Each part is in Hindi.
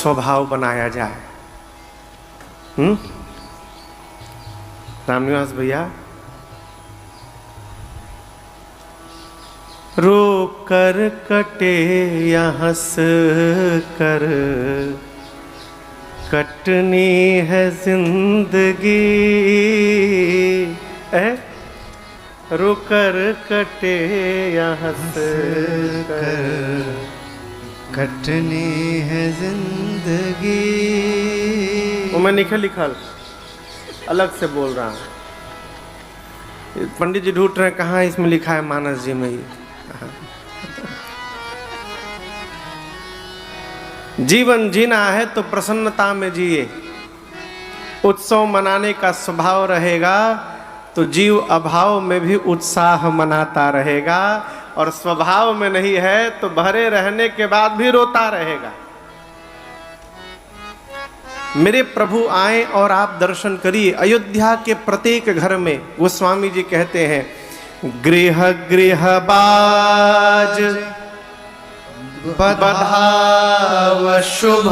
स्वभाव बनाया जाए। रामनिवास भैया, रो कर कटे या हंस कर कटनी है जिंदगी, रो कर कटे या हंस कर कटनी है जिंदगी। वो मैं लिखा अलग से बोल रहा हूँ। पंडित जी ढूंढ रहे हैं कहाँ इसमें लिखा है, मानस जी में ही। जीवन जीना है तो प्रसन्नता में जिए, उत्सव मनाने का स्वभाव रहेगा तो जीव अभाव में भी उत्साह मनाता रहेगा, और स्वभाव में नहीं है तो भरे रहने के बाद भी रोता रहेगा। मेरे प्रभु आए और आप दर्शन करिए। अयोध्या के प्रत्येक घर में गोस्वामी जी कहते हैं, गृह गृह बाज बधाव शुभ,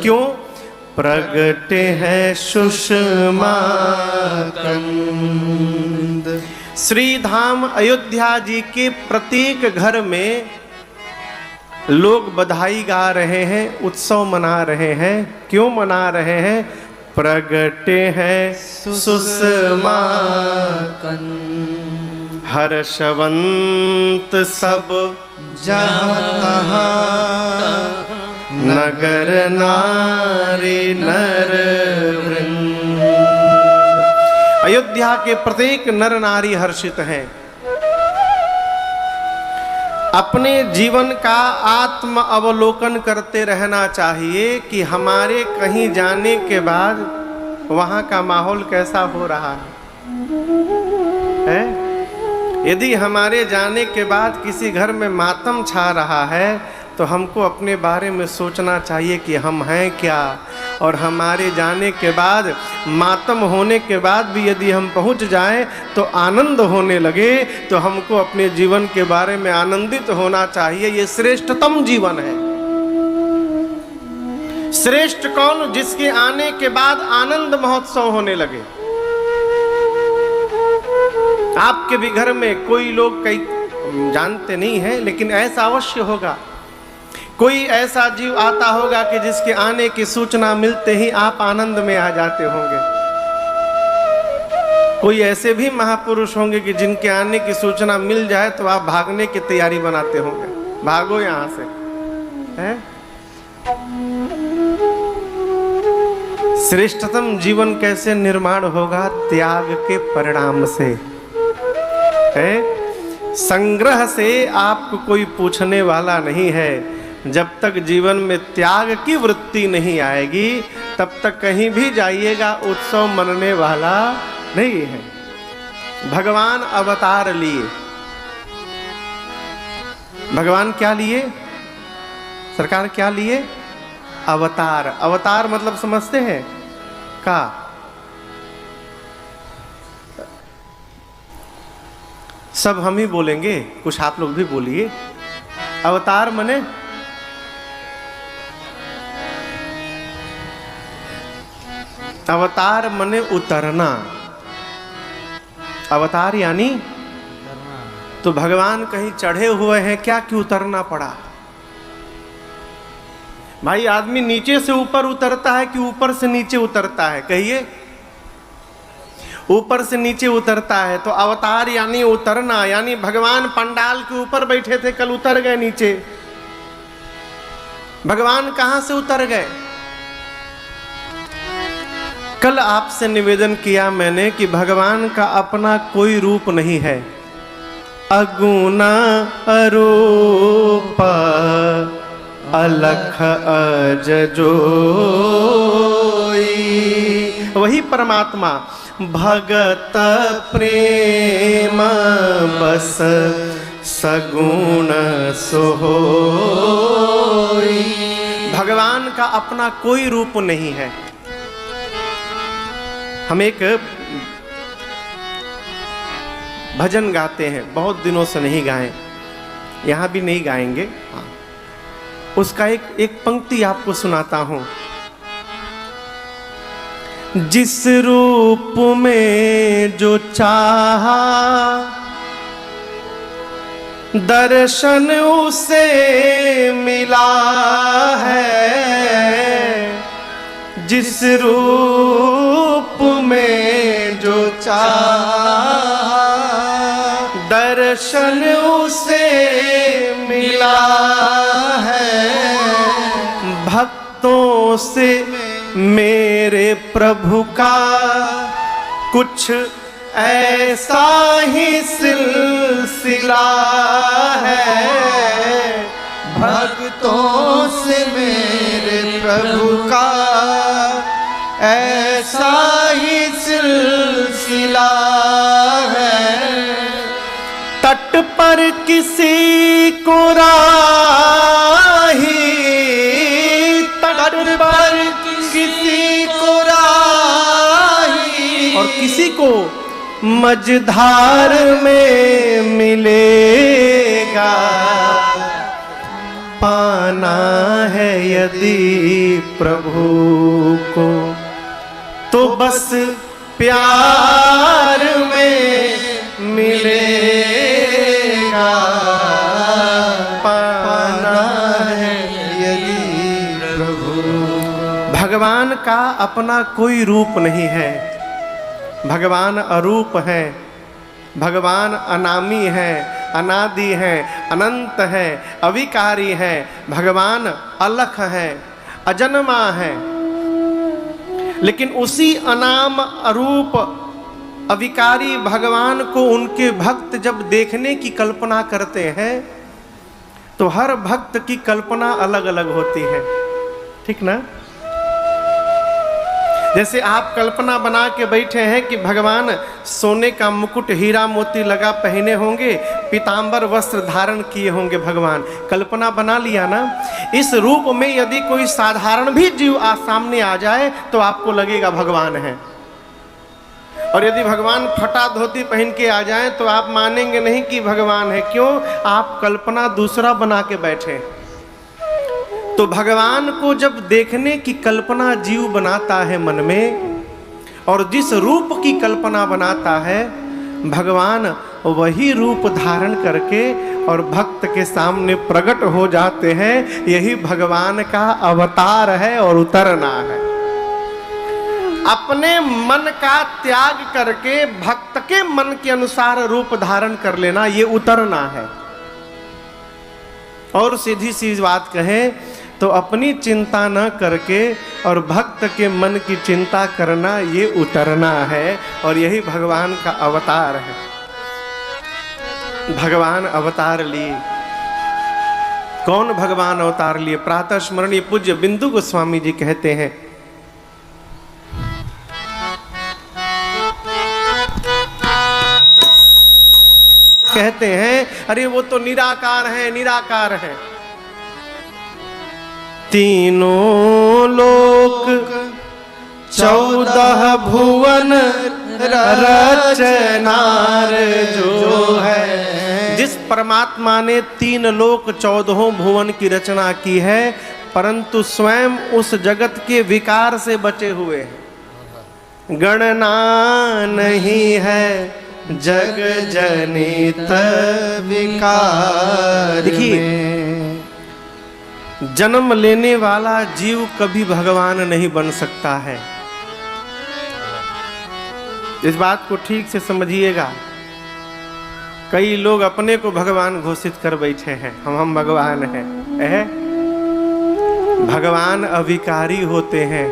क्यों? प्रगटे हैं सुषमा कंद। श्री धाम अयोध्या जी के प्रत्येक घर में लोग बधाई गा रहे हैं, उत्सव मना रहे हैं। क्यों मना रहे हैं? प्रगटे हैं सुषमा कंद। हर्षवंत सब जहाँ तहाँ, नगर नारी नर वृंद। अयोध्या के प्रत्येक नर नारी हर्षित हैं। अपने जीवन का आत्म अवलोकन करते रहना चाहिए कि हमारे कहीं जाने के बाद वहाँ का माहौल कैसा हो रहा है? यदि हमारे जाने के बाद किसी घर में मातम छा रहा है तो हमको अपने बारे में सोचना चाहिए कि हम हैं क्या, और हमारे जाने के बाद, मातम होने के बाद भी यदि हम पहुंच जाएं तो आनंद होने लगे तो हमको अपने जीवन के बारे में आनंदित होना चाहिए। ये श्रेष्ठतम जीवन है। श्रेष्ठ कौन? जिसके आने के बाद आनंद महोत्सव होने लगे। आपके भी घर में कोई लोग कई जानते नहीं है, लेकिन ऐसा अवश्य होगा। कोई ऐसा जीव आता होगा कि जिसके आने की सूचना मिलते ही आप आनंद में आ जाते होंगे। कोई ऐसे भी महापुरुष होंगे कि जिनके आने की सूचना मिल जाए तो आप भागने की तैयारी बनाते होंगे, भागो यहां से, हैं? श्रेष्ठतम जीवन कैसे निर्माण होगा? त्याग के परिणाम से, है? संग्रह से आपको कोई पूछने वाला नहीं है। जब तक जीवन में त्याग की वृत्ति नहीं आएगी तब तक कहीं भी जाइएगा उत्सव मनने वाला नहीं है। भगवान अवतार लिए। भगवान क्या लिए? सरकार क्या लिए? अवतार। अवतार मतलब समझते हैं का? सब हम ही बोलेंगे, कुछ आप लोग भी बोलिए। अवतार मने अवतार मने उतरना। अवतार यानी तो भगवान कहीं चढ़े हुए हैं क्या कि उतरना पड़ा? भाई आदमी नीचे से ऊपर उतरता है कि ऊपर से नीचे उतरता है? कहिए। ऊपर से नीचे उतरता है। तो अवतार यानी उतरना, यानी भगवान पंडाल के ऊपर बैठे थे, कल उतर गए नीचे। भगवान कहां से उतर गए? कल आपसे निवेदन किया मैंने कि भगवान का अपना कोई रूप नहीं है। अगुना अरूप अलख अजजोई, वही परमात्मा। भगत प्रेम बस सगुण सोहोई। भगवान का अपना कोई रूप नहीं है। हम एक भजन गाते हैं, बहुत दिनों से नहीं गाए, यहाँ भी नहीं गाएंगे। हाँ। उसका एक पंक्ति आपको सुनाता हूं। जिस रूप में जो चाहा दर्शन उसे मिला है, जिस रूप में जो चाहा दर्शन उसे मिला है। भक्तों से मेरे प्रभु का कुछ ऐसा ही सिलसिला है। भक्तों से मेरे प्रभु का ऐसा ही सिलसिला है। तट पर किसी को राही, तट पर किसी को राही, और किसी को मझधार में मिलेगा। पाना है यदि प्रभु को तो बस प्यार में मिलेगा। पाना है यदि प्रभु। भगवान का अपना कोई रूप नहीं है, भगवान अरूप है, भगवान अनामी है, अनादि है, अनंत है, अविकारी है। भगवान अलख है, अजन्मा है। लेकिन उसी अनाम अरूप अविकारी भगवान को उनके भक्त जब देखने की कल्पना करते हैं तो हर भक्त की कल्पना अलग अलग होती है, ठीक ना? जैसे आप कल्पना बना के बैठे हैं कि भगवान सोने का मुकुट हीरा मोती लगा पहने होंगे, पीतांबर वस्त्र धारण किए होंगे भगवान, कल्पना बना लिया ना। इस रूप में यदि कोई साधारण भी जीव सामने आ जाए तो आपको लगेगा भगवान है, और यदि भगवान फटा धोती पहन के आ जाए तो आप मानेंगे नहीं कि भगवान है। क्यों? आप कल्पना दूसरा बना के बैठे। तो भगवान को जब देखने की कल्पना जीव बनाता है मन में, और जिस रूप की कल्पना बनाता है भगवान वही रूप धारण करके और भक्त के सामने प्रकट हो जाते हैं। यही भगवान का अवतार है और उतरना है। अपने मन का त्याग करके भक्त के मन के अनुसार रूप धारण कर लेना, ये उतरना है। और सीधी सी बात कहें तो अपनी चिंता न करके और भक्त के मन की चिंता करना, ये उतरना है। और यही भगवान का अवतार है। भगवान अवतार लिए। कौन भगवान अवतार लिए? प्रातः स्मरणीय पूज्य बिंदु गोस्वामी जी कहते हैं, अरे वो तो निराकार है, निराकार है। तीनों लोक 14 भुवन रचनार जो है। जिस परमात्मा ने 3 लोक 14 भुवन की रचना की है, परंतु स्वयं उस जगत के विकार से बचे हुए हैं। गणना नहीं है जग जनित विकार। देखिए, जन्म लेने वाला जीव कभी भगवान नहीं बन सकता है। इस बात को ठीक से समझिएगा। कई लोग अपने को भगवान घोषित कर बैठे हैं, हम भगवान हैं। भगवान अविकारी होते हैं।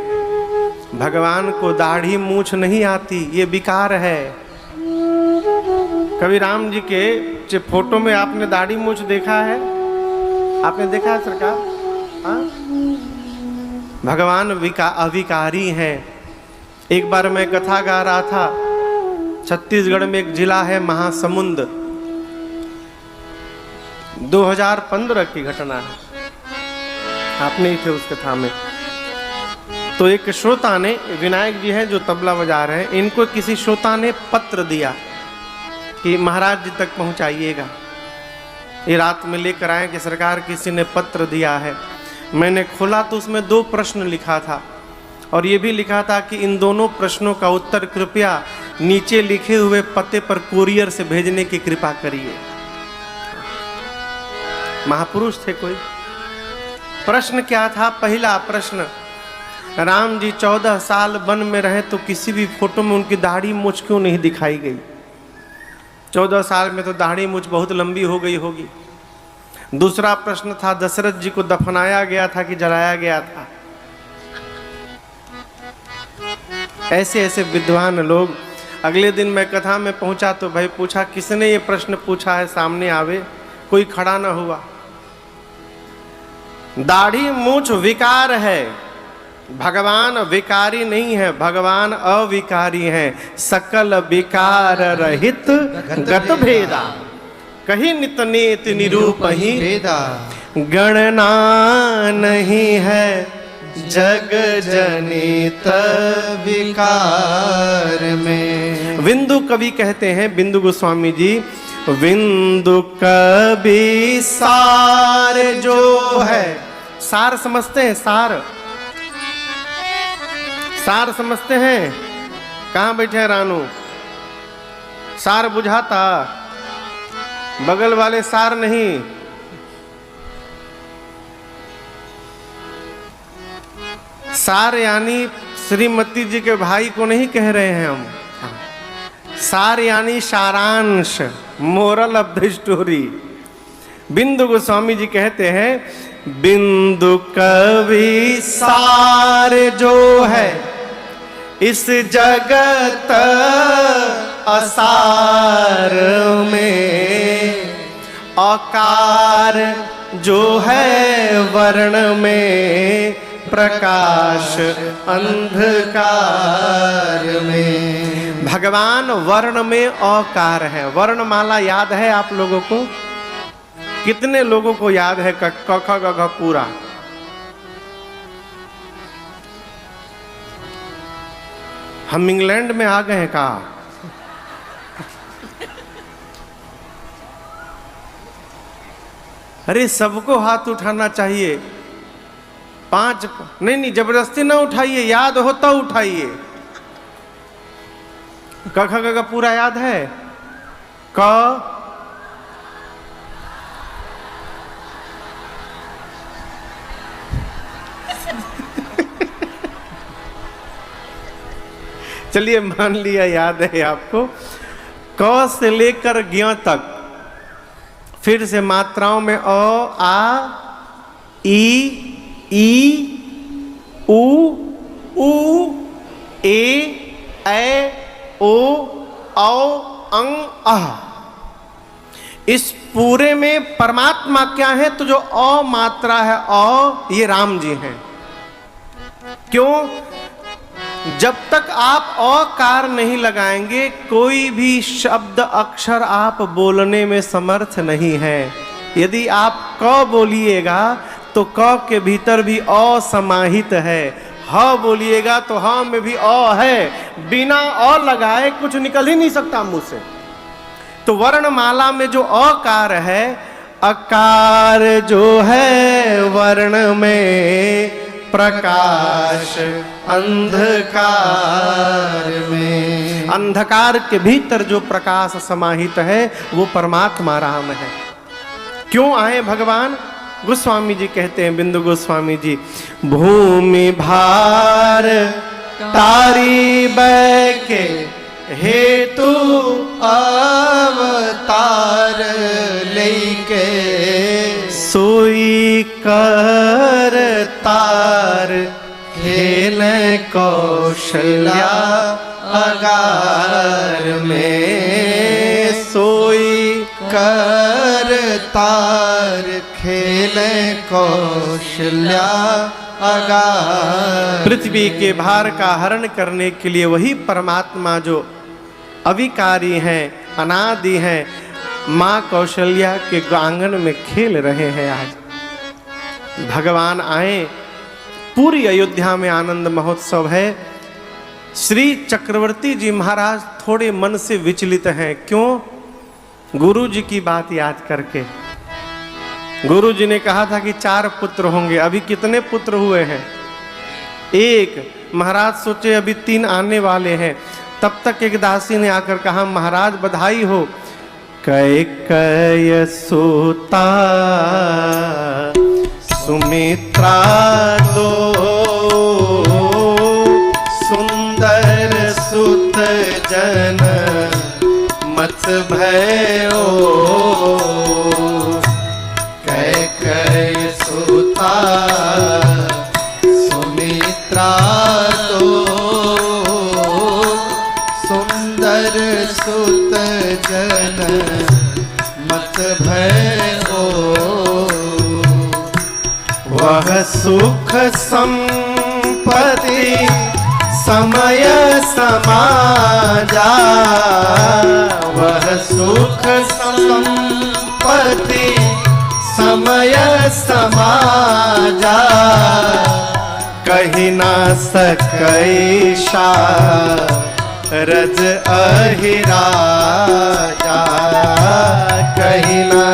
भगवान को दाढ़ी मूछ नहीं आती, ये विकार है। कभी राम जी के फोटो में आपने दाढ़ी मूछ देखा है? आपने देखा है सरकार? हाँ? भगवान अविकारी हैं। एक बार मैं कथा गा रहा था, छत्तीसगढ़ में एक जिला है महासमुंद, 2015 की घटना है, आप नहीं थे उस कथा में। तो एक श्रोता ने, विनायक जी हैं जो तबला बजा रहे हैं, इनको किसी श्रोता ने पत्र दिया कि महाराज जी तक पहुंचाइएगा, ये रात में लेकर आए कि सरकार किसी ने पत्र दिया है। मैंने खोला तो उसमें 2 प्रश्न लिखा था और ये भी लिखा था कि इन दोनों प्रश्नों का उत्तर कृपया नीचे लिखे हुए पते पर कुरियर से भेजने की कृपा करिए। महापुरुष थे कोई। प्रश्न क्या था? पहला प्रश्न, राम जी 14 साल वन में रहे तो किसी भी फोटो में उनकी दाढ़ी मूछ क्यों नहीं दिखाई गई? 14 साल में तो दाढ़ी मूछ बहुत लंबी हो गई होगी। दूसरा प्रश्न था, दशरथ जी को दफनाया गया था कि जलाया गया था? ऐसे ऐसे विद्वान लोग। अगले दिन मैं कथा में पहुंचा तो भाई पूछा, किसने ये प्रश्न पूछा है, सामने आवे। कोई खड़ा ना हुआ। दाढ़ी मूछ विकार है, भगवान विकारी नहीं है, भगवान अविकारी है। सकल विकार रहित गत भेदा, कहीं नित नेत निरूप ही भेदा। गणना नहीं है जग जनित विकार में। विंदु कवि कहते हैं, बिंदु गोस्वामी जी, विंदु कवि सार जो है। सार समझते हैं? सार सार समझते हैं? कहाँ बैठे हैं रानू? सार बुझाता? बगल वाले सार नहीं। सार यानी श्रीमती जी के भाई को नहीं कह रहे हैं हम। सार यानी सारांश, मोरल ऑफ द स्टोरी। बिंदु गोस्वामी जी कहते हैं, बिंदु कवि सार जो है इस जगत असार में, अकार जो है वर्ण में, प्रकाश अंधकार में। भगवान वर्ण में अकार है। वर्णमाला याद है आप लोगों को? कितने लोगों को याद है क ख ग घ पूरा? हम इंग्लैंड में आ गए हैं का? अरे सबको हाथ उठाना चाहिए। 5 नहीं, जबरदस्ती ना उठाइए, याद हो तो उठाइए। क ख ग घ पूरा याद है? क चलिए मान लिया याद है आपको। क से लेकर ज्ञ तक, फिर से मात्राओं में अ, आ, ई, उ, ए, ओ, औ, अंग, अह। इस पूरे में परमात्मा क्या है? तो जो अ मात्रा है, अ, ये राम जी हैं। क्यों? जब तक आप अकार नहीं लगाएंगे कोई भी शब्द अक्षर आप बोलने में समर्थ नहीं है। यदि आप क बोलिएगा तो क के भीतर भी अ समाहित है, ह बोलिएगा तो ह में भी अ है। बिना अ लगाए कुछ निकल ही नहीं सकता मुंह से। तो वर्णमाला में जो अकार है, अकार जो है वर्ण में, प्रकाश अंधकार में। अंधकार के भीतर जो प्रकाश समाहित है वो परमात्मा राम है। क्यों आए भगवान? गोस्वामी जी कहते हैं, बिंदु गोस्वामी जी, भूमि भार तारी बैके हेतु अवतार लेके, सोई कर तार खेल कौशल्या अगार में, सोई कर तार खेल कौशल्या अगार। पृथ्वी के भार का हरण करने के लिए वही परमात्मा जो अविकारी हैं, अनादि हैं, माँ कौशल्या के आंगन में खेल रहे हैं। आज भगवान आए। पूरी अयोध्या में आनंद महोत्सव है। श्री चक्रवर्ती जी महाराज थोड़े मन से विचलित हैं। क्यों? गुरु जी की बात याद करके। गुरु जी ने कहा था कि 4 पुत्र होंगे, अभी कितने पुत्र हुए हैं? 1। महाराज सोचे अभी 3 आने वाले हैं। तब तक एक दासी ने आकर कहा, महाराज बधाई हो। कैकेयी सुता सुमित्रा 2 सुंदर सुत जन मत भयो। कैकेयी सुता सुमित्रा 2 सुंदर सुत जन मत भयो। वह सुख संपत्ति समय समाजा। वह सुख संपत्ति समय समाजा। कही ना सकई रज अहिराजा। कही ना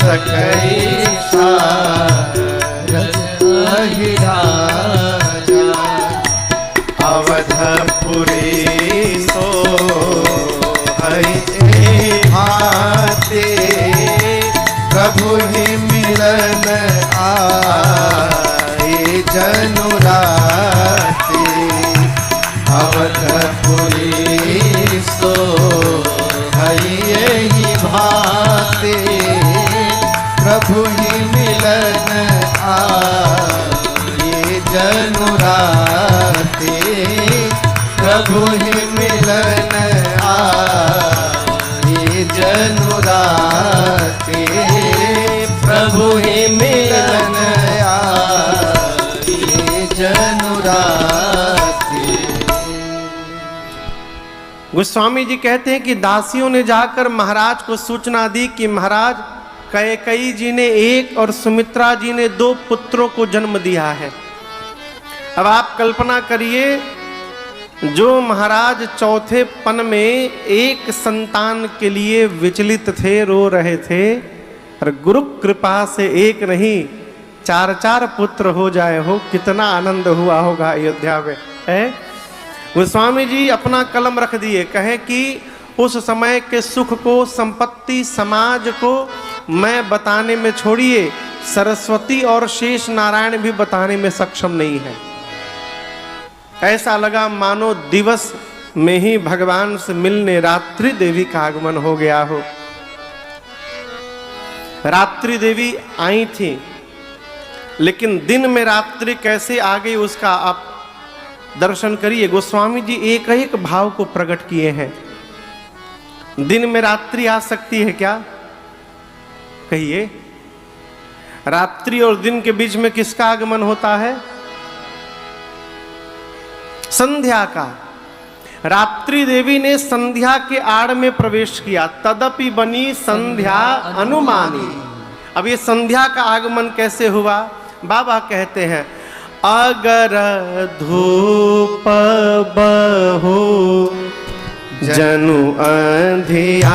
सकई रज अहिराजा। अवधपुरी सो हरि भाते। प्रभु ही मिलन आए जनुराते। अवधपुरी सो हरि ही भाते। प्रभु ही मिलन आए जनुराते। प्रभु ही मिलन आए जनुराते। प्रभु ही मिलन आए जनुराते। गोस्वामी जी कहते हैं कि दासियों ने जाकर महाराज को सूचना दी कि महाराज कैकेयी जी ने 1 और सुमित्रा जी ने 2 पुत्रों को जन्म दिया है। अब आप कल्पना करिए, जो महाराज चौथे पन में एक संतान के लिए विचलित थे, रो रहे थे, और गुरु कृपा से 1 नहीं 4 पुत्र हो जाए हो, कितना आनंद हुआ होगा अयोध्या में, है? गोस्वामी जी अपना कलम रख दिए, कहे कि उस समय के सुख को, संपत्ति, समाज को मैं बताने में छोड़िए, सरस्वती और शेष नारायण भी बताने में सक्षम नहीं है। ऐसा लगा मानो दिवस में ही भगवान से मिलने रात्रि देवी का आगमन हो गया हो। रात्रि देवी आई थी, लेकिन दिन में रात्रि कैसे आ गई उसका आप दर्शन करिए। गोस्वामी जी एक भाव को प्रकट किए हैं। दिन में रात्रि आ सकती है क्या? कहिए। रात्रि और दिन के बीच में किसका आगमन होता है? संध्या का। रात्रि देवी ने संध्या के आड़ में प्रवेश किया, तदपि बनी संध्या अनुमानी। अब ये संध्या का आगमन कैसे हुआ? बाबा कहते हैं, अगर धूप बहो जनु अंधियारी।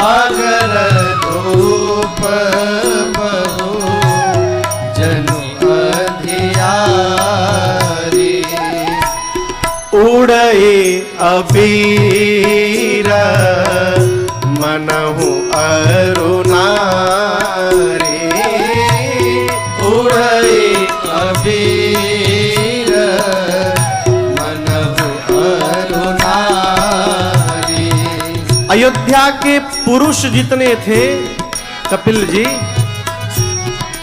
अगर धूप बहो जनु अंधियारी। उड़े अबीर मनहु अरुणारी। उड़े अबीर मनहु अरुणारी। अयोध्या के पुरुष जितने थे, कपिल जी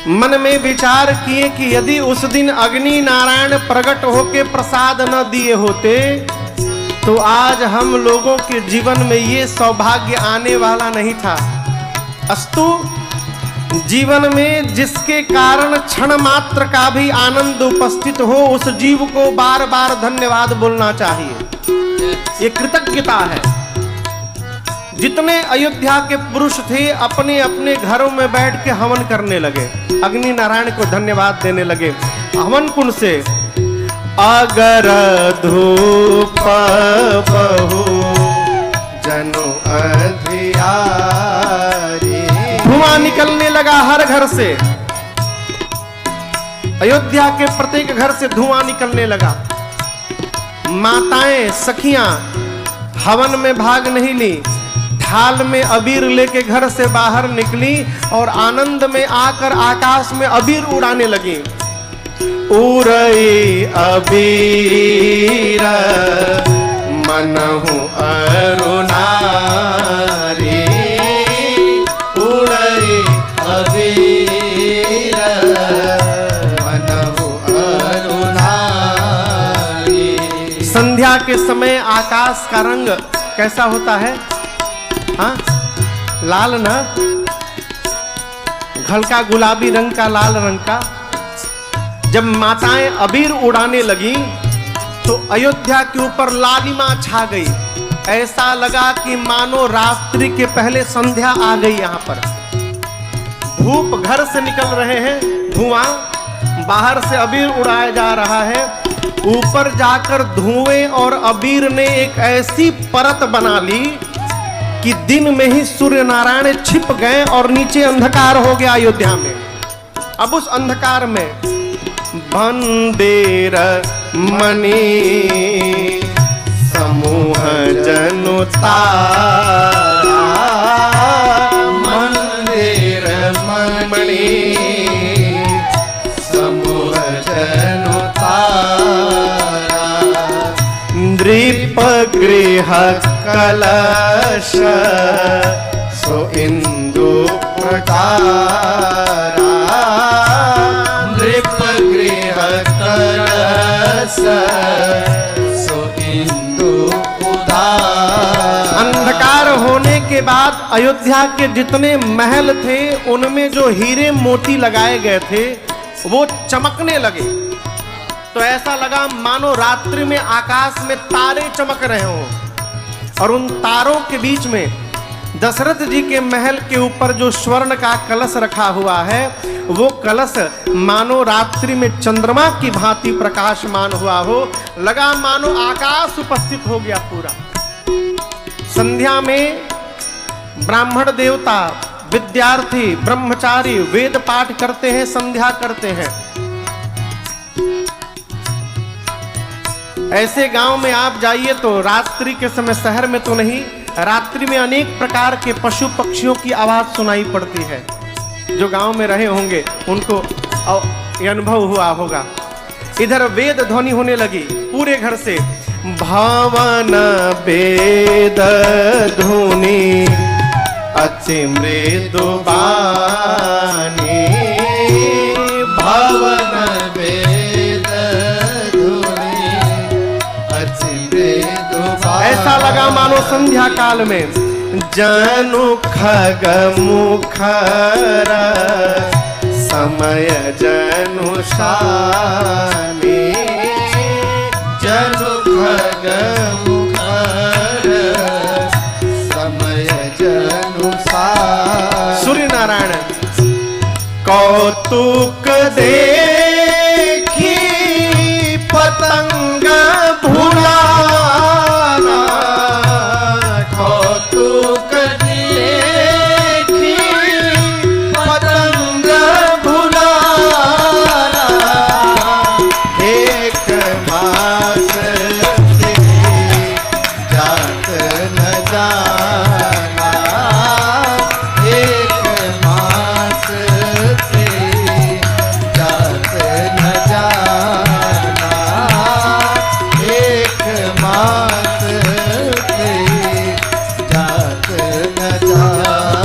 मन में विचार किए कि यदि उस दिन अग्नि नारायण प्रकट होके प्रसाद न दिए होते तो आज हम लोगों के जीवन में ये सौभाग्य आने वाला नहीं था। अस्तु जीवन में जिसके कारण क्षण मात्र का भी आनंद उपस्थित हो, उस जीव को बार बार धन्यवाद बोलना चाहिए। ये कृतज्ञता है। जितने अयोध्या के पुरुष थे अपने अपने घरों में बैठ के हवन करने लगे, अग्नि नारायण को धन्यवाद देने लगे हवन कुंड से। अगर धूप बहू जनु अधियारी। धुआं निकलने लगा हर घर से। अयोध्या के प्रत्येक घर से धुआं निकलने लगा। माताएं सखियां हवन में भाग नहीं ली, थाल में अबीर लेके घर से बाहर निकली और आनंद में आकर आकाश में अबीर उड़ाने लगी। उड़ई अबीर मनहु अरुणारी, उड़ई अबीर मनहु अरुणारी। संध्या के समय आकाश का रंग कैसा होता है? हाँ, लाल ना, हल्का गुलाबी रंग का, लाल रंग का। जब माताएं अबीर उड़ाने लगी तो अयोध्या के ऊपर लालिमा छा गई। ऐसा लगा कि मानो रात्रि के पहले संध्या आ गई। यहाँ पर धूप घर से निकल रहे हैं, धुआं बाहर से अबीर उड़ाया जा रहा है। ऊपर जाकर धुएं और अबीर ने एक ऐसी परत बना ली कि दिन में ही सूर्य नारायण छिप गए और नीचे अंधकार हो गया अयोध्या में। अब उस अंधकार में बंदेर मणि समूह जनु तारा, मंदिर मणि समूह जनु तारा। नृप गृह कलश सो इंदु प्रकारा, नृप गृह कलश सो इंदु उदारा। अंधकार होने के बाद अयोध्या के जितने महल थे उनमें जो हीरे मोती लगाए गए थे वो चमकने लगे। तो ऐसा लगा मानो रात्रि में आकाश में तारे चमक रहे हों। और उन तारों के बीच में दशरथ जी के महल के ऊपर जो स्वर्ण का कलश रखा हुआ है वो कलश मानो रात्रि में चंद्रमा की भांति प्रकाशमान हुआ हो। लगा मानो आकाश उपस्थित हो गया पूरा। संध्या में ब्राह्मण देवता, विद्यार्थी, ब्रह्मचारी वेद पाठ करते हैं, संध्या करते हैं। ऐसे गांव में आप जाइए तो रात्रि के समय, शहर में तो नहीं, रात्रि में अनेक प्रकार के पशु पक्षियों की आवाज सुनाई पड़ती है। जो गांव में रहे होंगे उनको ये अनुभव हुआ होगा। इधर वेद ध्वनि होने लगी पूरे घर से। भवन वेद धुनि अति मृदु बानी, भवन वेद धुनि अति मृदु बानी। ऐसा लगा मानो संध्या काल में जनु खग मुखर समय जनु शानी, जनु खग मुखर समय जनु शानी। सूर्य नारायण कौतुक देखी पतंग भुलाना, कौतुक देखी पतंग भुलाना। एक मास से जात न जाना, एक मास से जात न जाना, एक मास से जात न जाना।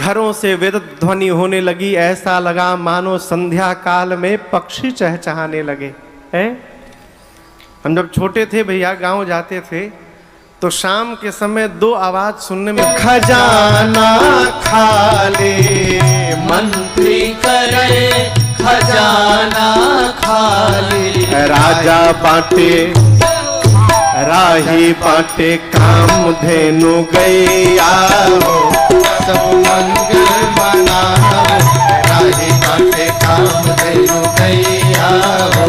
घरों से वेद ध्वनि होने लगी। ऐसा लगा मानो संध्या काल में पक्षी चहचहाने लगे हैं। हम जब छोटे थे भैया, गांव जाते थे तो शाम के समय दो आवाज सुनने में, खजाना खाली मंत्री करे खजाना खाली, राजा बांटे राही बांटे कामधेनु गैया हो, सब मंगल मनाओ। राही बाटे कामधेनु गैया हो,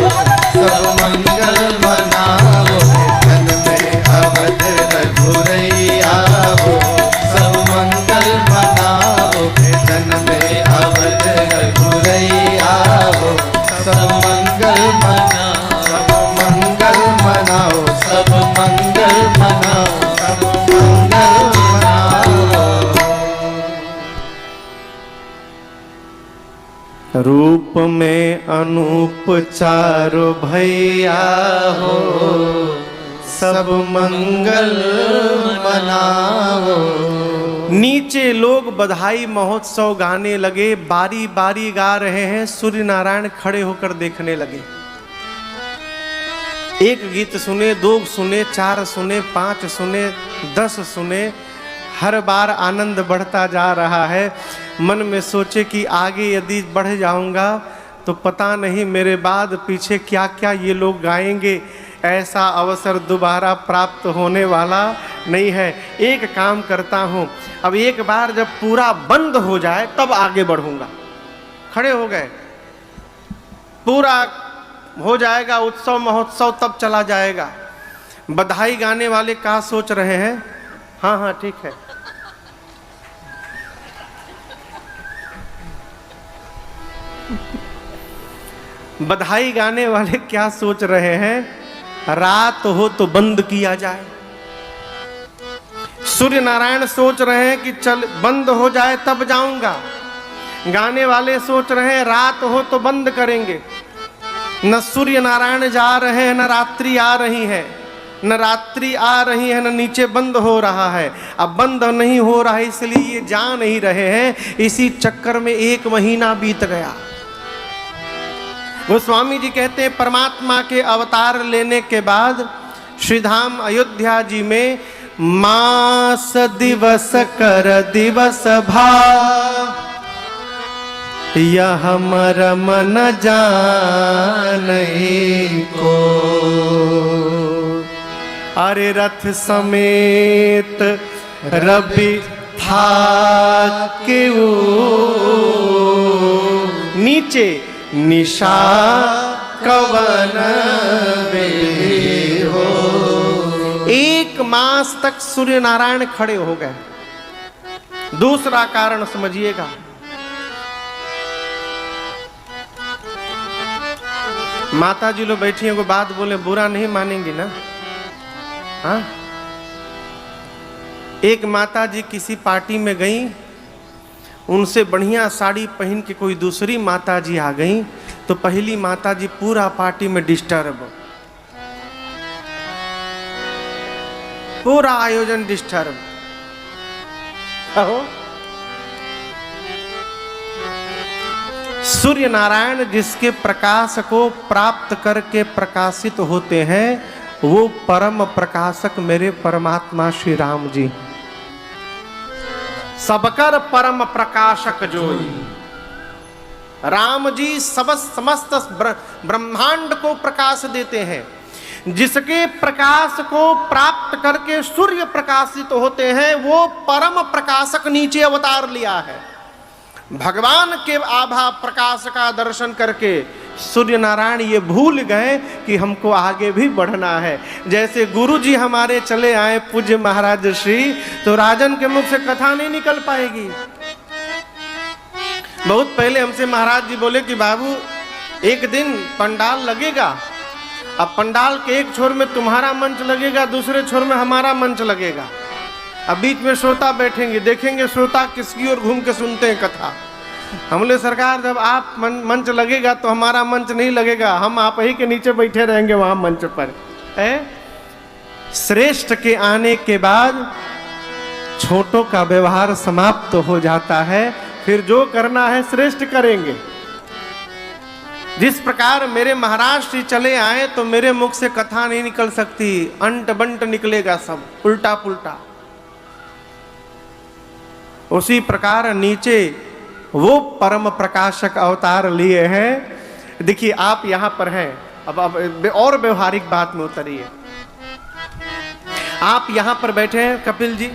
सब मंगल मनाओ। जन में अवध रघुरैया हो, सब मंगल रे अवध रघुरैया हो, सब मंगल मनाओ, सब मंगल मनाओ, सब मंगल मनाओ, सब मंगल मनाओ। रूप में अनूप चारो भैया हो, सब मंगल मनाओ। नीचे लोग बधाई महोत्सव गाने लगे, बारी बारी गा रहे हैं। सूर्य नारायण खड़े होकर देखने लगे। एक गीत सुने, 2 सुने, 4 सुने, 5 सुने, 10 सुने। हर बार आनंद बढ़ता जा रहा है। मन में सोचे कि आगे यदि बढ़ जाऊंगा तो पता नहीं मेरे बाद पीछे क्या क्या ये लोग गाएंगे। ऐसा अवसर दोबारा प्राप्त होने वाला नहीं है। एक काम करता हूँ, अब एक बार जब पूरा बंद हो जाए तब आगे बढ़ूंगा। खड़े हो गए, पूरा हो जाएगा उत्सव महोत्सव, तब चला जाएगा। बधाई गाने वाले क्या सोच रहे हैं? हाँ हाँ ठीक है। बधाई गाने वाले क्या सोच रहे हैं? रात हो तो बंद किया जाए। सूर्य नारायण सोच रहे हैं कि चल बंद हो जाए तब जाऊंगा। गाने वाले सोच रहे हैं रात हो तो बंद करेंगे। न सूर्य नारायण जा रहे हैं, न रात्रि आ रही है, न रात्रि आ रही है, न नीचे बंद हो रहा है। अब बंद नहीं हो रहा है इसलिए ये जा नहीं रहे हैं। इसी चक्कर में 1 महीना बीत गया। गोस्वामी जी कहते हैं परमात्मा के अवतार लेने के बाद श्रीधाम अयोध्या जी में मास दिवस कर दिवस भाव, यह मरम न जानहि को। अरे रथ समेत रवि था क्यों, नीचे निशा कवन में हो। 1 मास तक सूर्य नारायण खड़े हो गए। दूसरा कारण समझिएगा, माता जी लोग बैठी हैं, को बात बोले बुरा नहीं मानेंगी ना? हाँ, एक माता जी किसी पार्टी में गई, उनसे बढ़िया साड़ी पहन के कोई दूसरी माता जी आ गई तो पहली माता जी पूरा पार्टी में डिस्टर्ब, पूरा आयोजन डिस्टर्ब। सूर्य नारायण जिसके प्रकाश को प्राप्त करके प्रकाशित होते हैं वो परम प्रकाशक मेरे परमात्मा श्री राम जी, सबकर परम प्रकाशक जोई। राम जी समस्त ब्रह्मांड को प्रकाश देते हैं। जिसके प्रकाश को प्राप्त करके सूर्य प्रकाशित होते हैं वो परम प्रकाशक नीचे अवतार लिया है। भगवान के आभा प्रकाश का दर्शन करके सूर्य नारायण ये भूल गए कि हमको आगे भी बढ़ना है। जैसे गुरु जी हमारे चले आए पूज्य महाराज श्री, तो राजन के मुख से कथा नहीं निकल पाएगी। बहुत पहले हमसे महाराज जी बोले कि बाबू एक दिन पंडाल लगेगा, अब पंडाल के एक छोर में तुम्हारा मंच लगेगा, दूसरे छोर में हमारा मंच लगेगा। अब बीच में श्रोता बैठेंगे, देखेंगे श्रोता किसकी ओर घूम के सुनते हैं कथा। हमले सरकार जब आप मंच लगेगा तो हमारा मंच नहीं लगेगा, हम आप ही के नीचे बैठे रहेंगे वहां मंच पर। श्रेष्ठ के आने के बाद छोटों का व्यवहार समाप्त हो जाता है, फिर जो करना है श्रेष्ठ करेंगे। जिस प्रकार मेरे महाराज श्री चले आए तो मेरे मुख से कथा नहीं निकल सकती, अंट बंट निकलेगा सब उल्टा पुल्टा। उसी प्रकार नीचे वो परम प्रकाशक अवतार लिए हैं। देखिए आप यहां पर हैं, अब और व्यवहारिक बात में उतरिए। आप यहां पर बैठे हैं कपिल जी,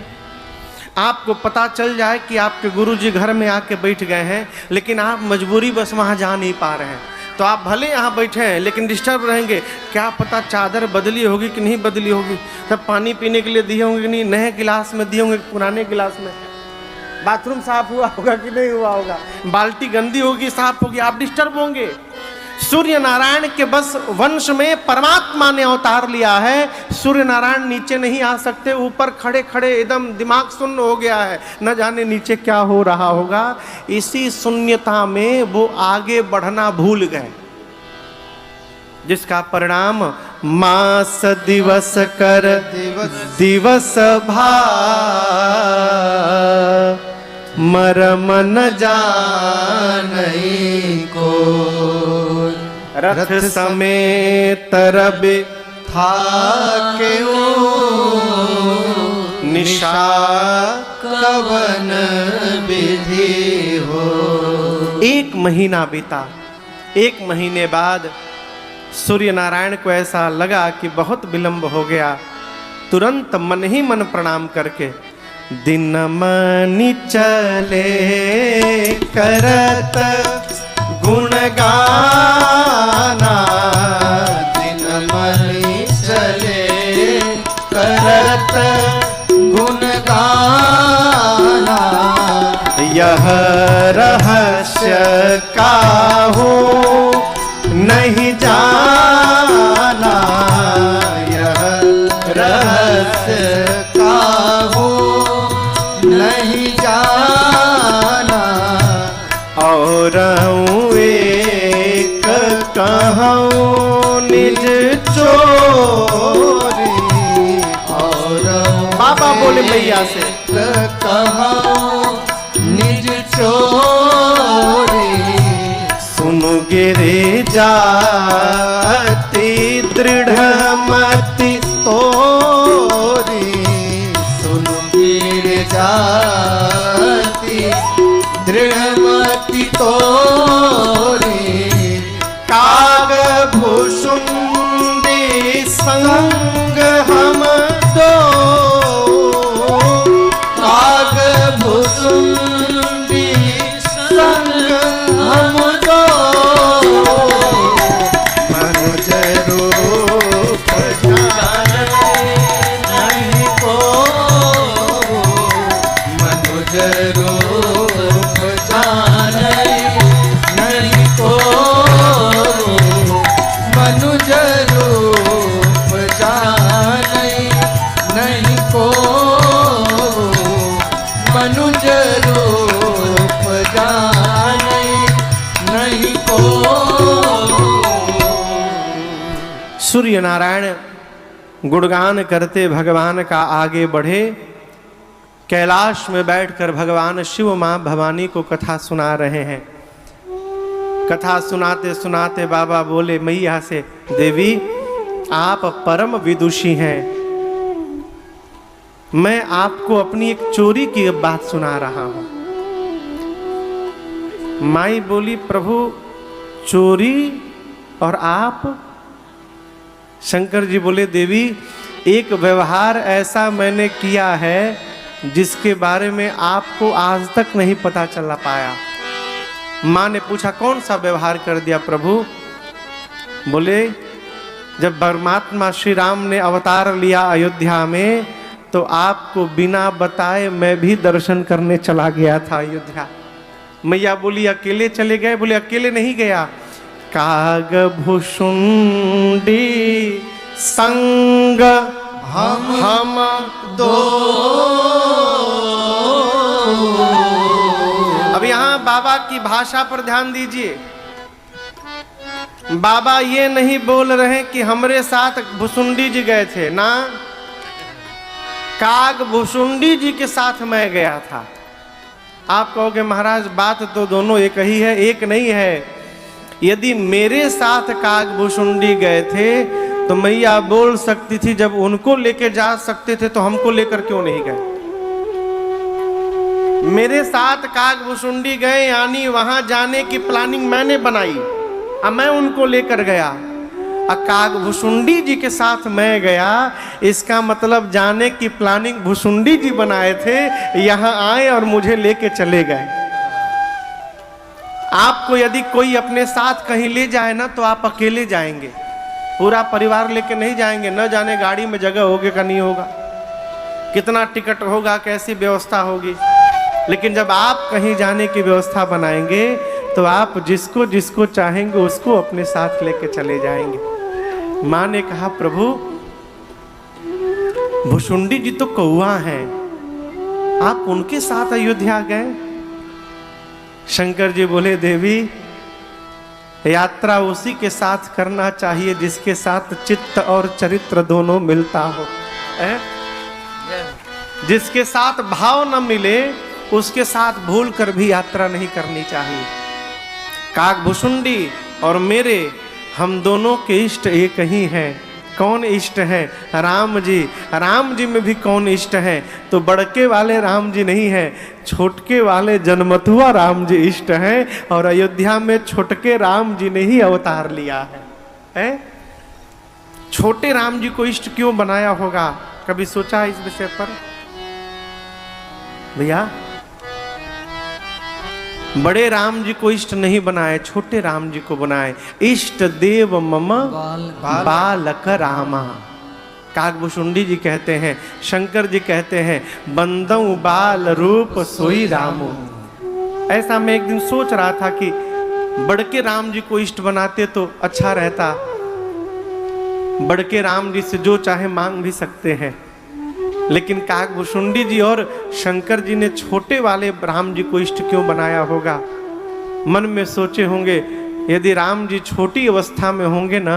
आपको पता चल जाए कि आपके गुरुजी घर में आके बैठ गए हैं, लेकिन आप मजबूरी बस वहां जा नहीं पा रहे हैं, तो आप भले यहाँ बैठे हैं लेकिन डिस्टर्ब रहेंगे। क्या पता चादर बदली होगी कि नहीं बदली होगी, तब पानी पीने के लिए दिए होंगे कि नहीं, नए गिलास में दिए होंगे पुराने गिलास में। बाथरूम साफ हुआ होगा कि नहीं हुआ होगा, बाल्टी गंदी होगी साफ होगी, आप डिस्टर्ब होंगे। सूर्य नारायण के बस वंश में परमात्मा ने अवतार लिया है। सूर्य नारायण नीचे नहीं आ सकते, ऊपर खड़े खड़े एकदम दिमाग शून्य हो गया है, न जाने नीचे क्या हो रहा होगा। इसी शून्यता में वो आगे बढ़ना भूल गए, जिसका परिणाम मास दिवस कर दिवस भा मरम न जानई को, रथ समेत रबे था निशा कवन विधि हो। एक महीना बीता। एक महीने बाद सूर्य नारायण को ऐसा लगा कि बहुत विलंब हो गया। तुरंत मन ही मन प्रणाम करके दिन मनि चले करत गुण गाना, दिन मनि चले करत गुण गाना, यह रहस्य काहू नहीं जाना, यह रहस्य काहू नहीं जाना। और एक कहूँ निज चोरी, और बाबा बोले मैया से कहूँ निज चोरी, सुनु गिरे जाति दृढ़ मति तोरी, सुनु गिर जाति दृढ़मति तोरी, काग भुषुंडी संग हम दो, काग भुसुंडी संग हम दो, मनुज रूप जाने नहीं को, मनुज रूप जाने नहीं को, मनुज रूप जाने नहीं को, मनुज रूप जाने नहीं को। सूर्य नारायण गुणगान करते भगवान का आगे बढ़े। कैलाश में बैठकर भगवान शिव मां भवानी को कथा सुना रहे हैं। कथा सुनाते सुनाते बाबा बोले मैया से, देवी आप परम विदुषी हैं, मैं आपको अपनी एक चोरी की बात सुना रहा हूं। माई बोली, प्रभु चोरी और आप? शंकर जी बोले, देवी एक व्यवहार ऐसा मैंने किया है जिसके बारे में आपको आज तक नहीं पता चला पाया। माँ ने पूछा, कौन सा व्यवहार कर दिया प्रभु? बोले, जब परमात्मा श्री राम ने अवतार लिया अयोध्या में, तो आपको बिना बताए मैं भी दर्शन करने चला गया था अयोध्या। मैया बोली, अकेले चले गए? बोले, अकेले नहीं गया, काग भुषुंडी संग हम दो। अब यहां बाबा की भाषा पर ध्यान दीजिए। बाबा ये नहीं बोल रहे कि हमरे साथ भुसुंडी जी गए थे ना, काग भुसुंडी जी के साथ मैं गया था। आप कहोगे महाराज बात तो दोनों एक ही है। एक नहीं है। यदि मेरे साथ काग भुसुंडी गए थे तो मैया बोल सकती थी, जब उनको लेके जा सकते थे तो हमको लेकर क्यों नहीं गए? मेरे साथ काग भुसुंडी गए, यानी वहां जाने की प्लानिंग मैंने बनाई, अब मैं उनको लेकर गया। काग भुसुंडी जी के साथ मैं गया, इसका मतलब जाने की प्लानिंग भुसुंडी जी बनाए थे, यहां आए और मुझे लेके चले गए। आपको यदि कोई अपने साथ कहीं ले जाए ना, तो आप अकेले जाएंगे, पूरा परिवार लेके नहीं जाएंगे। न जाने गाड़ी में जगह होगी का नहीं होगा, कितना टिकट होगा, कैसी व्यवस्था होगी। लेकिन जब आप कहीं जाने की व्यवस्था बनाएंगे तो आप जिसको जिसको चाहेंगे उसको अपने साथ लेके चले जाएंगे। माँ ने कहा प्रभु भुशुंडी जी तो कौआ हैं, आप उनके साथ अयोध्या गए? शंकर जी बोले देवी यात्रा उसी के साथ करना चाहिए जिसके साथ चित्त और चरित्र दोनों मिलता हो। जिसके साथ भाव न मिले उसके साथ भूल कर भी यात्रा नहीं करनी चाहिए। काकभुशुंडी और मेरे हम दोनों के इष्ट एक ही हैं। कौन इष्ट हैं? राम जी। राम जी में भी कौन इष्ट हैं? तो बड़के वाले राम जी नहीं हैं, छोटके वाले जन्मथुआ राम जी इष्ट हैं। और अयोध्या में छोटके राम जी ने ही अवतार लिया है? छोटे राम जी को इष्ट क्यों बनाया होगा? कभी सोचा इस विषय पर भैया? बड़े राम जी को इष्ट नहीं बनाए, छोटे राम जी को बनाए। इष्ट देव मम बालक रामा। काकभुशुंडी जी कहते हैं, शंकर जी कहते हैं बंदऊ बाल रूप सोई रामो। ऐसा मैं एक दिन सोच रहा था कि बड़के राम जी को इष्ट बनाते तो अच्छा रहता। बड़के राम जी से जो चाहे मांग भी सकते हैं, लेकिन काकभुशुंडी जी और शंकर जी ने छोटे वाले राम जी को इष्ट क्यों बनाया होगा? मन में सोचे होंगे यदि राम जी छोटी अवस्था में होंगे ना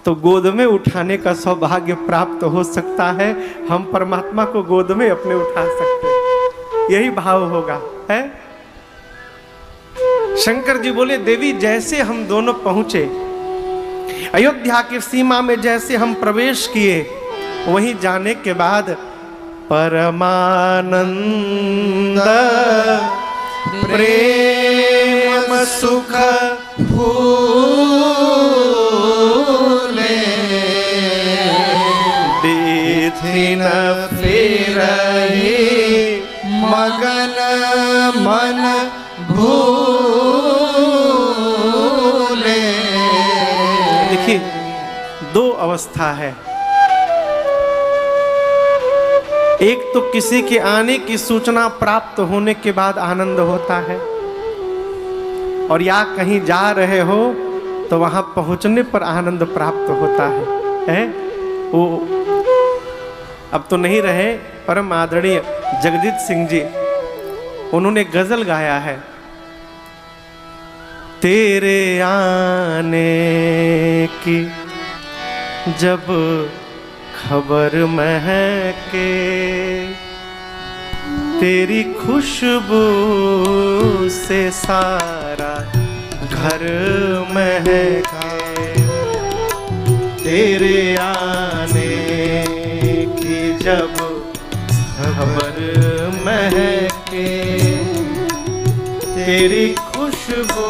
तो गोद में उठाने का सौभाग्य प्राप्त हो सकता है, हम परमात्मा को गोद में अपने उठा सकते हैं, यही भाव होगा है। शंकर जी बोले देवी जैसे हम दोनों पहुंचे अयोध्या की सीमा में, जैसे हम प्रवेश किए, वहीं जाने के बाद परमानंद प्रेम सुख फूले देखिन फिरहि मगन मन भूले। देखिए दो अवस्था है, एक तो किसी के आने की सूचना प्राप्त होने के बाद आनंद होता है, और या कहीं जा रहे हो तो वहां पहुंचने पर आनंद प्राप्त होता है? वो अब तो नहीं रहे, परम आदरणीय जगजीत सिंह जी, उन्होंने गजल गाया है, तेरे आने की जब खबर महके, तेरी खुशबू से सारा घर महके, तेरे आने की जब खबर महके, तेरी खुशबू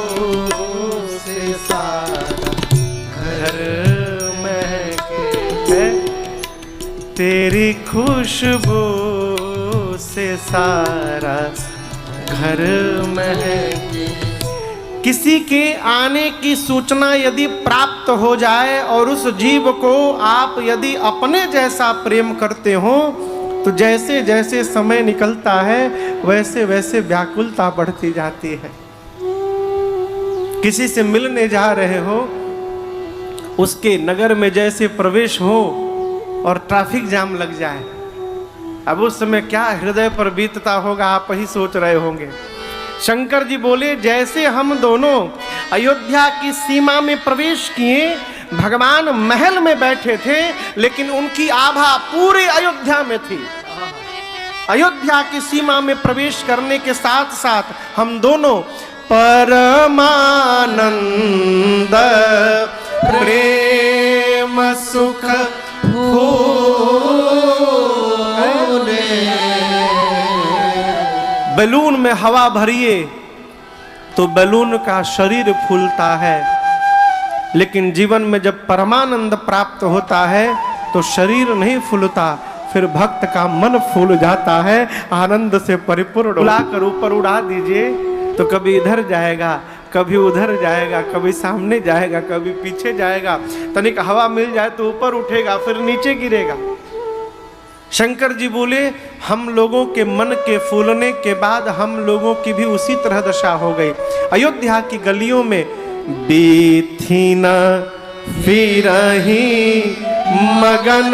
से सारा घर महके, तेरी खुशबू से सारा घर महके। किसी के आने की सूचना यदि प्राप्त हो जाए और उस जीव को आप यदि अपने जैसा प्रेम करते हो तो जैसे जैसे समय निकलता है वैसे वैसे व्याकुलता बढ़ती जाती है। किसी से मिलने जा रहे हो, उसके नगर में जैसे प्रवेश हो और ट्रैफिक जाम लग जाए, अब उस समय क्या हृदय पर बीतता होगा आप ही सोच रहे होंगे। शंकर जी बोले जैसे हम दोनों अयोध्या की सीमा में प्रवेश किए, भगवान महल में बैठे थे लेकिन उनकी आभा पूरे अयोध्या में थी। अयोध्या की सीमा में प्रवेश करने के साथ साथ हम दोनों परमानंद प्रेम सुख फूले। बैलून में हवा भरिए तो बैलून का शरीर फूलता है, लेकिन जीवन में जब परमानंद प्राप्त होता है तो शरीर नहीं फूलता, फिर भक्त का मन फूल जाता है, आनंद से परिपूर्ण। उड़ाकर ऊपर उड़ा दीजिए तो कभी इधर जाएगा, कभी उधर जाएगा, कभी सामने जाएगा, कभी पीछे जाएगा। तनिक हवा मिल जाए तो ऊपर उठेगा, फिर नीचे गिरेगा। शंकर जी बोले हम लोगों के मन के फूलने के बाद हम लोगों की भी उसी तरह दशा हो गई। अयोध्या की गलियों में बीथी न फिरही मगन